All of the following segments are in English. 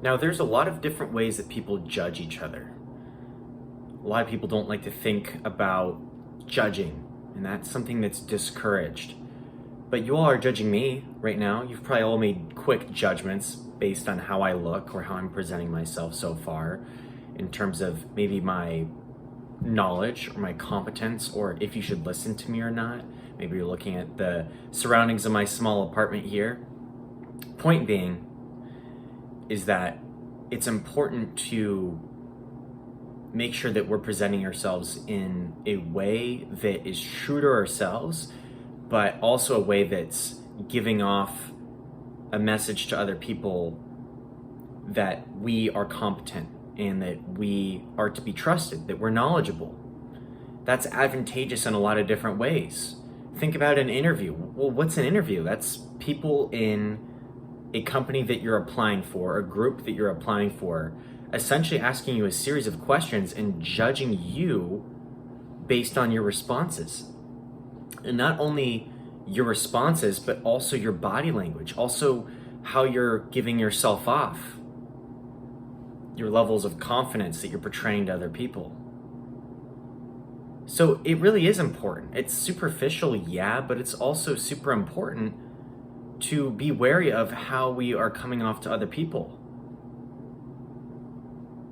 Now, there's a lot of different ways that people judge each other. A lot of people don't like to think about judging, and that's something that's discouraged. But you all are judging me right now. You've probably all made quick judgments based on how I look or how I'm presenting myself so far, in terms of maybe my knowledge or my competence, or if you should listen to me or not. Maybe you're looking at the surroundings of my small apartment here. Point being is that it's important to make sure that we're presenting ourselves in a way that is true to ourselves, but also a way that's giving off a message to other people that we are competent and that we are to be trusted, that we're knowledgeable. That's advantageous in a lot of different ways. Think about an interview. Well, what's an interview? That's people in a company that you're applying for, a group that you're applying for, essentially asking you a series of questions and judging you based on your responses. And not only your responses, but also your body language, also how you're giving yourself off, your levels of confidence that you're portraying to other people. So it really is important. It's superficial, yeah, but it's also super important to be wary of how we are coming off to other people.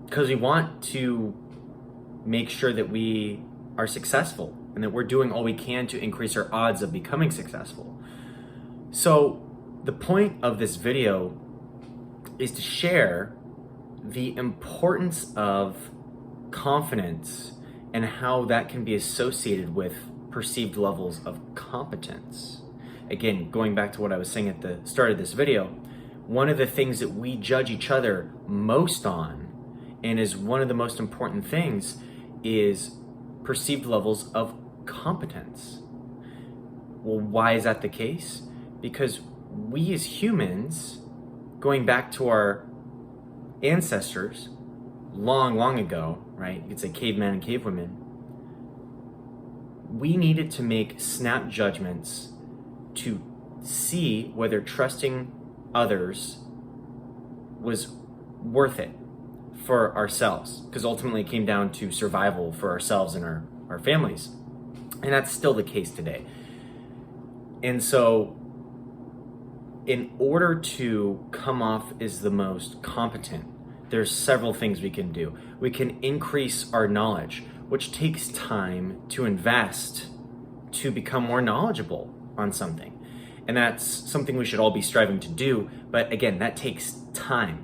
Because we want to make sure that we are successful and that we're doing all we can to increase our odds of becoming successful. So the point of this video is to share the importance of confidence and how that can be associated with perceived levels of competence. Again, going back to what I was saying at the start of this video, one of the things that we judge each other most on, and is one of the most important things, is perceived levels of competence. Well, why is that the case? Because we as humans, going back to our ancestors long ago, right? You could say cavemen and cavewomen, we needed to make snap judgments to see whether trusting others was worth it for ourselves, because ultimately it came down to survival for ourselves and our families. And that's still the case today. And so in order to come off as the most competent, there's several things we can do. We can increase our knowledge, which takes time to invest to become more knowledgeable on something. And that's something we should all be striving to do. But again, that takes time.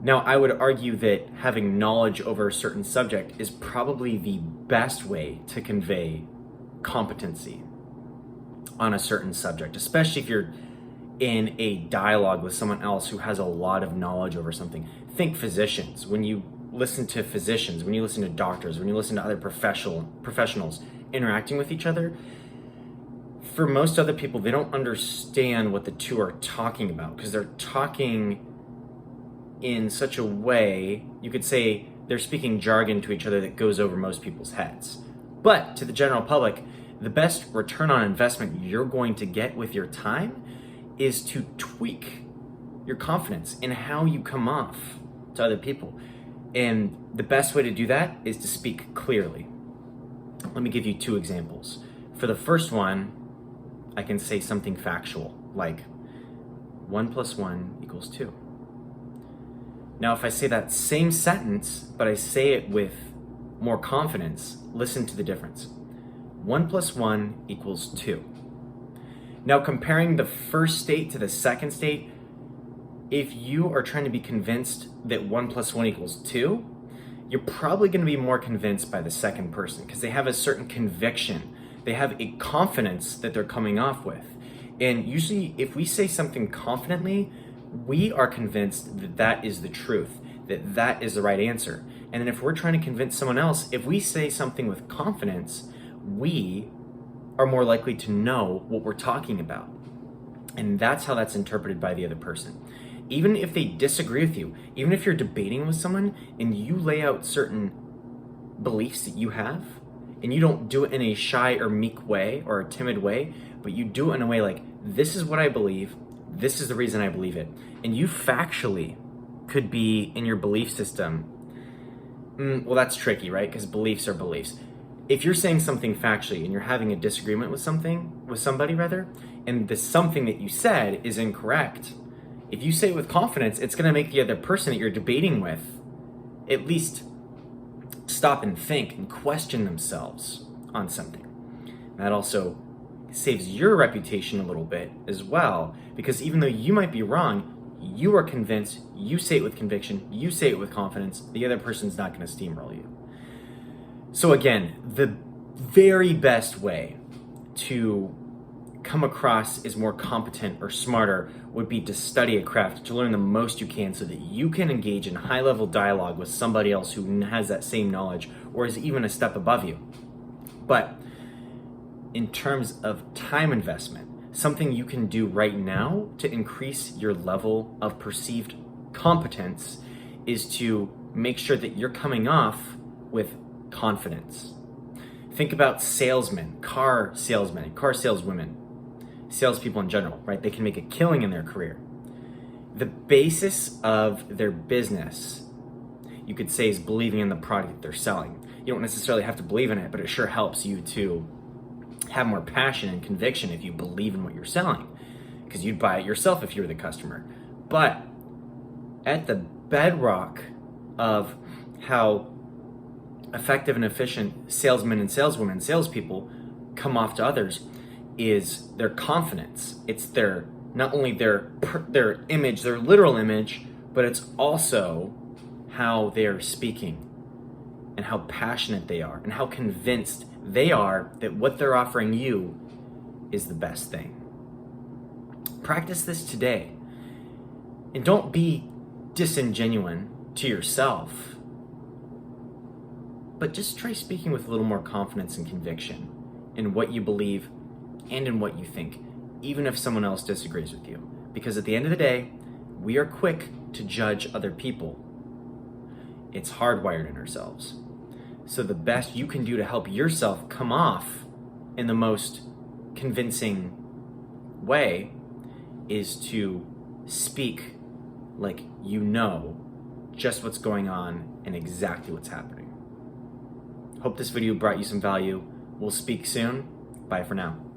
Now, I would argue that having knowledge over a certain subject is probably the best way to convey competency on a certain subject, especially if you're in a dialogue with someone else who has a lot of knowledge over something. Think physicians. When you listen to physicians, when you listen to doctors, when you listen to other professionals interacting with each other, for most other people, they don't understand what the two are talking about, because they're talking in such a way, you could say they're speaking jargon to each other that goes over most people's heads. But to the general public, the best return on investment you're going to get with your time is to tweak your confidence in how you come off to other people. And the best way to do that is to speak clearly. Let me give you two examples. For the first one, I can say something factual, like 1 + 1 = 2. Now, if I say that same sentence, but I say it with more confidence, listen to the difference. 1 + 1 = 2. Now, comparing the first state to the second state, if you are trying to be convinced that 1 + 1 = 2, you're probably going to be more convinced by the second person, because they have a certain conviction. They have a confidence that they're coming off with. And usually, if we say something confidently, we are convinced that that is the truth, that that is the right answer. And then if we're trying to convince someone else, if we say something with confidence, we are more likely to know what we're talking about. And that's how that's interpreted by the other person. Even if they disagree with you, even if you're debating with someone and you lay out certain beliefs that you have, and you don't do it in a shy or meek way or a timid way, but you do it in a way like, this is what I believe, this is the reason I believe it, and you factually could be in your belief system. Well, that's tricky, right? Because beliefs are beliefs. If you're saying something factually and you're having a disagreement with somebody rather, and the something that you said is incorrect, if you say it with confidence, it's going to make the other person that you're debating with at least stop and think and question themselves on something. That also saves your reputation a little bit as well, because even though you might be wrong, you are convinced, you say it with conviction, you say it with confidence, the other person's not going to steamroll you. So again, the very best way to come across as more competent or smarter would be to study a craft, to learn the most you can so that you can engage in high-level dialogue with somebody else who has that same knowledge or is even a step above you. But in terms of time investment, something you can do right now to increase your level of perceived competence is to make sure that you're coming off with confidence. Think about salesmen, car saleswomen, salespeople in general, right? They can make a killing in their career. The basis of their business, you could say, is believing in the product that they're selling. You don't necessarily have to believe in it, but it sure helps you to have more passion and conviction if you believe in what you're selling, because you'd buy it yourself if you were the customer. But at the bedrock of how effective and efficient salesmen and saleswomen, salespeople come off to others is their confidence. It's their, not only their image, their literal image, but it's also how they're speaking and how passionate they are and how convinced they are that what they're offering you is the best thing. Practice this today. And don't be disingenuous to yourself, but just try speaking with a little more confidence and conviction in what you believe and in what you think, even if someone else disagrees with you. Because at the end of the day, we are quick to judge other people. It's hardwired in ourselves. So the best you can do to help yourself come off in the most convincing way is to speak like you know just what's going on and exactly what's happening. Hope this video brought you some value. We'll speak soon. Bye for now.